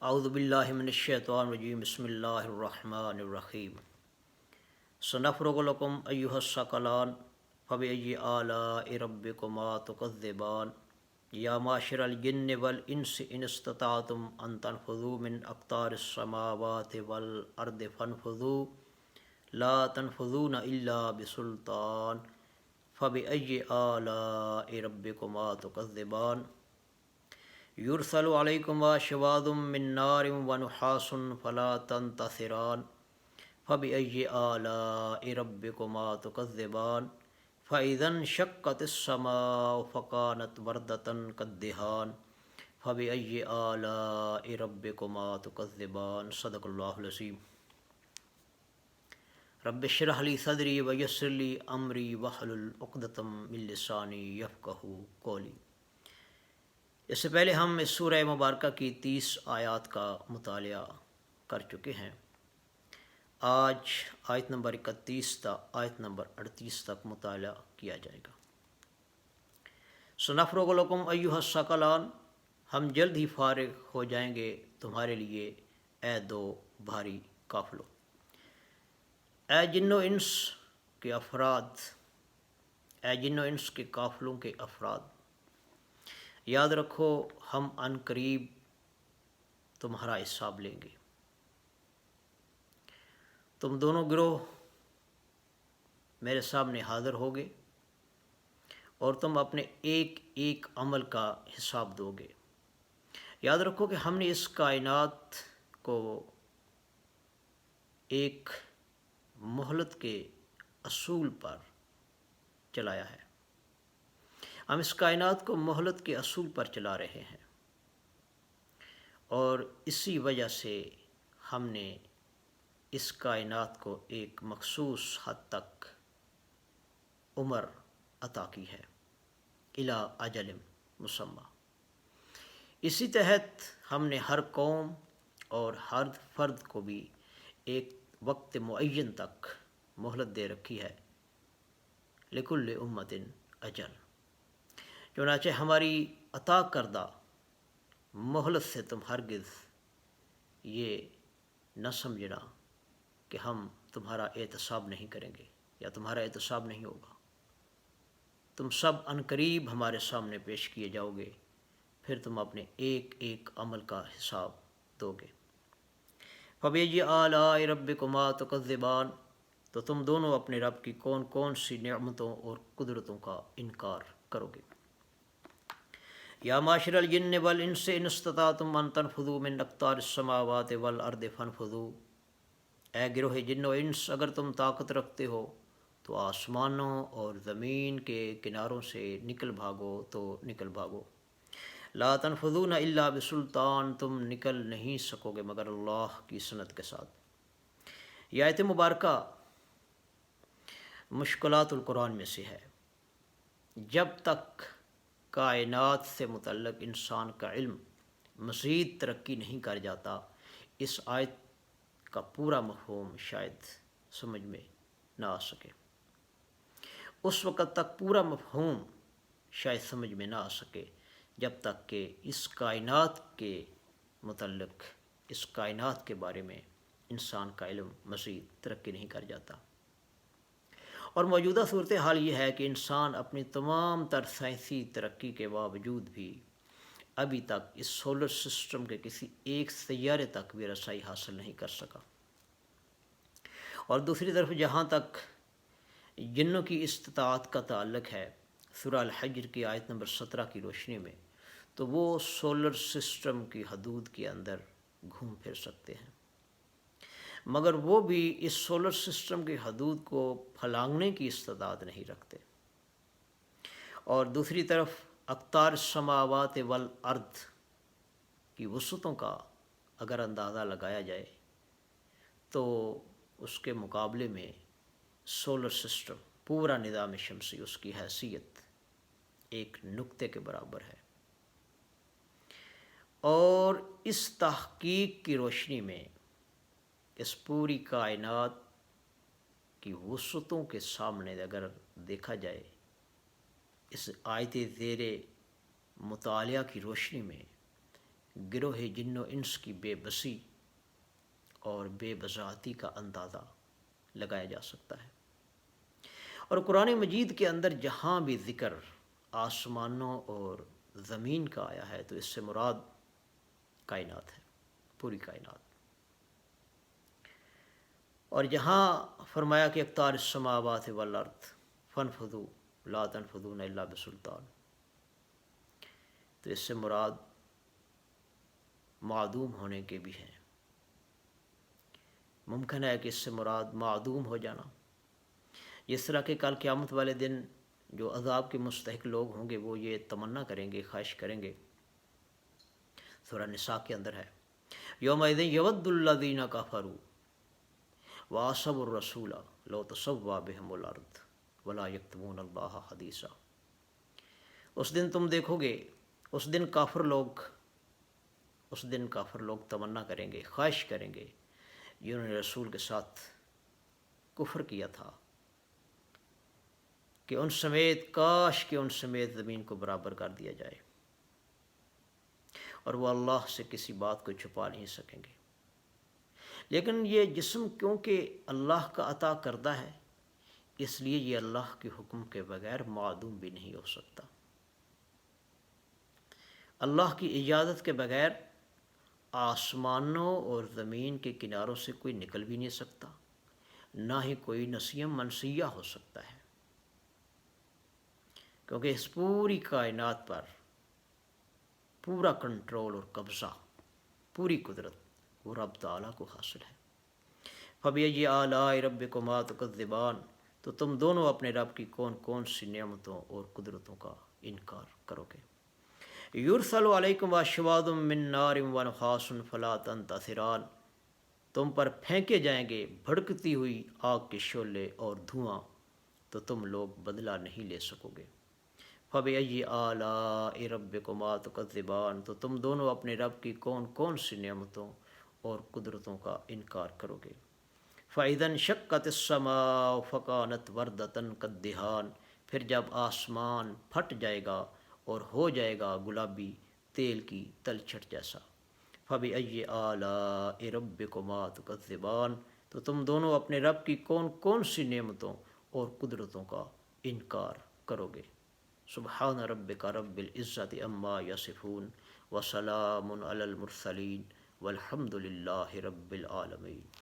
اعوذ باللہ من الشیطان الرجیم بسم اللہ الرحمن الرحیم سنفرغ لکم ایہا الثقلان فبأی آلاء ربکما تکذبان یا معشر الجن والانس ان استطعتم ان تنفذوا من اقطار السماوات والارض فانفذوا لا تنفذون الا بسلطان فبأی آلاء ربکما تکذبان یرسل علیکما شواظ من نار ونحاس فلا تنتصران فبأی آلاء ربکما تکذبان فإذا انشقت السماء فكانت وردة كالدهان فبأي آلاء ربكما تكذبان صدق اللہ العظیم رب اشرح لي صدری ویسر لي امری واحلل عقدۃ من لسانی یفقہوا قولی۔ اس سے پہلے ہم اس سورہ مبارکہ کی 30 آیات کا مطالعہ کر چکے ہیں۔ آج آیت نمبر 31 تا آیت نمبر 38 تک مطالعہ کیا جائے گا۔ سنفرغ لکم ایھا الثقلان، ہم جلد ہی فارغ ہو جائیں گے تمہارے لیے اے دو بھاری قافلوں۔ اے جن و انس کے افراد، اے جن و انس کے قافلوں کے افراد، یاد رکھو ہم عن قریب تمہارا حساب لیں گے۔ تم دونوں گروہ میرے سامنے حاضر ہوگے اور تم اپنے ایک ایک عمل کا حساب دو گے۔ یاد رکھو کہ ہم نے اس کائنات کو ایک مہلت کے اصول پر چلایا ہے۔ ہم اس کائنات کو مہلت کے اصول پر چلا رہے ہیں، اور اسی وجہ سے ہم نے اس کائنات کو ایک مخصوص حد تک عمر عطا کی ہے، الی اجل مسمی۔ اسی تحت ہم نے ہر قوم اور ہر فرد کو بھی ایک وقت معین تک مہلت دے رکھی ہے، لکل امۃ اجل۔ چنانچہ ہماری عطا کردہ مہلت سے تم ہرگز یہ نہ سمجھنا کہ ہم تمہارا احتساب نہیں کریں گے یا تمہارا احتساب نہیں ہوگا۔ تم سب عن قریب ہمارے سامنے پیش کیے جاؤ گے، پھر تم اپنے ایک ایک عمل کا حساب دو گے۔ فبأی آلاء ربکما تکذبان، تو تم دونوں اپنے رب کی کون کون سی نعمتوں اور قدرتوں کا انکار کرو گے۔ یا معشر الجن والانس ان استطعتم ان تنفذوا من اقطار السماوات والارض فانفذوا، اے گروہ جن و انس اگر تم طاقت رکھتے ہو تو آسمانوں اور زمین کے کناروں سے نکل بھاگو تو نکل بھاگو۔ لا تنفذون الا بسلطان، تم نکل نہیں سکو گے مگر اللہ کی سنت کے ساتھ۔ یہ آیت مبارکہ مشکلات القرآن میں سے ہے۔ جب تک کائنات سے متعلق انسان کا علم مزید ترقی نہیں کر جاتا، اس آیت کا پورا مفہوم شاید سمجھ میں نہ آ سکے۔ اس وقت تک پورا مفہوم شاید سمجھ میں نہ آ سکے جب تک کہ اس کائنات کے متعلق، اس کائنات کے بارے میں انسان کا علم مزید ترقی نہیں کر جاتا۔ اور موجودہ صورتحال یہ ہے کہ انسان اپنی تمام تر سائنسی ترقی کے باوجود بھی ابھی تک اس سولر سسٹم کے کسی ایک سیارے تک بھی رسائی حاصل نہیں کر سکا۔ اور دوسری طرف جہاں تک جنوں کی استطاعت کا تعلق ہے، سورہ الحجر کی آیت نمبر 17 کی روشنی میں، تو وہ سولر سسٹم کی حدود کے اندر گھوم پھر سکتے ہیں، مگر وہ بھی اس سولر سسٹم کی حدود کو پھلانگنے کی استطاعت نہیں رکھتے۔ اور دوسری طرف اقطار السماوات والارض کی وسعتوں کا اگر اندازہ لگایا جائے تو اس کے مقابلے میں سولر سسٹم، پورا نظام شمسی، اس کی حیثیت ایک نقطے کے برابر ہے۔ اور اس تحقیق کی روشنی میں اس پوری کائنات کی وسعتوں کے سامنے اگر دیکھا جائے، اس آیت زیر مطالعہ کی روشنی میں گروہ جن و انس کی بے بسی اور بے بضاعتی کا اندازہ لگایا جا سکتا ہے۔ اور قرآن مجید کے اندر جہاں بھی ذکر آسمانوں اور زمین کا آیا ہے تو اس سے مراد کائنات ہے، پوری کائنات۔ اور جہاں فرمایا کہ اقطار السماوات والارض فانفذوا لا تنفذون الا بسلطان، تو اس سے مراد معدوم ہونے کے بھی ہیں۔ ممکن ہے کہ اس سے مراد معدوم ہو جانا، جس طرح کہ کل قیامت والے دن جو عذاب کے مستحق لوگ ہوں گے وہ یہ تمنا کریں گے، خواہش کریں گے، سورہ نساء کے اندر ہے، یومئذ یود الذین کفروا وعصوا الرسول لو تسویٰ بہم الارض ولا یکتمون اللہ حدیثا۔ اس دن تم دیکھو گے، اس دن کافر لوگ تمنا کریں گے، خواہش کریں گے، جنہوں نے رسول کے ساتھ کفر کیا تھا، کہ کاش کہ ان سمیت زمین کو برابر کر دیا جائے، اور وہ اللہ سے کسی بات کو چھپا نہیں سکیں گے۔ لیکن یہ جسم کیونکہ اللہ کا عطا کردہ ہے، اس لیے یہ اللہ کے حکم کے بغیر معدوم بھی نہیں ہو سکتا۔ اللہ کی اجازت کے بغیر آسمانوں اور زمین کے کناروں سے کوئی نکل بھی نہیں سکتا، نہ ہی کوئی نسیم منسیہ ہو سکتا ہے، کیونکہ اس پوری کائنات پر پورا کنٹرول اور قبضہ، پوری قدرت وہ رب تعالیٰ کو حاصل ہے۔ فَبِأَيِّ آلَاءِ رَبِّكُمَا تُكَذِّبَانِ، تو تم دونوں اپنے رب کی کون کون سی نعمتوں اور قدرتوں کا انکار کرو گے۔ یُرْسَلُ عَلَيْكُمْ أَشْوَاظٌ مِّن نَّارٍ وَنُحَاسٌ فَلَا تَنتَصِرَانِ، تم پر پھینکے جائیں گے بھڑکتی ہوئی آگ کے شعلے اور دھواں، تو تم لوگ بدلہ نہیں لے سکو گے۔ فَبِأَيِّ آلَاءِ رَبِّكُمَا تُكَذِّبَانِ، تو تم دونوں اپنے رب کی کون کون سی نعمتوں اور قدرتوں کا انکار کرو گے۔ فَإِذَا انشَقَّتِ السَّمَاءُ فَكَانَتْ وَرْدَةً كَالدِّهَانِ، پھر جب آسمان پھٹ جائے گا اور ہو جائے گا گلابی تیل کی تلچھٹ جیسا۔ فَبِأَيِّ آلَاءِ رَبِّكُمَا تُكَذِّبَانِ، تو تم دونوں اپنے رب کی کون کون سی نعمتوں اور قدرتوں کا انکار کرو گے۔ سبحان ربک رب العزت عما یصفون وسلام علی المرسلین والحمد للہ رب العالمین۔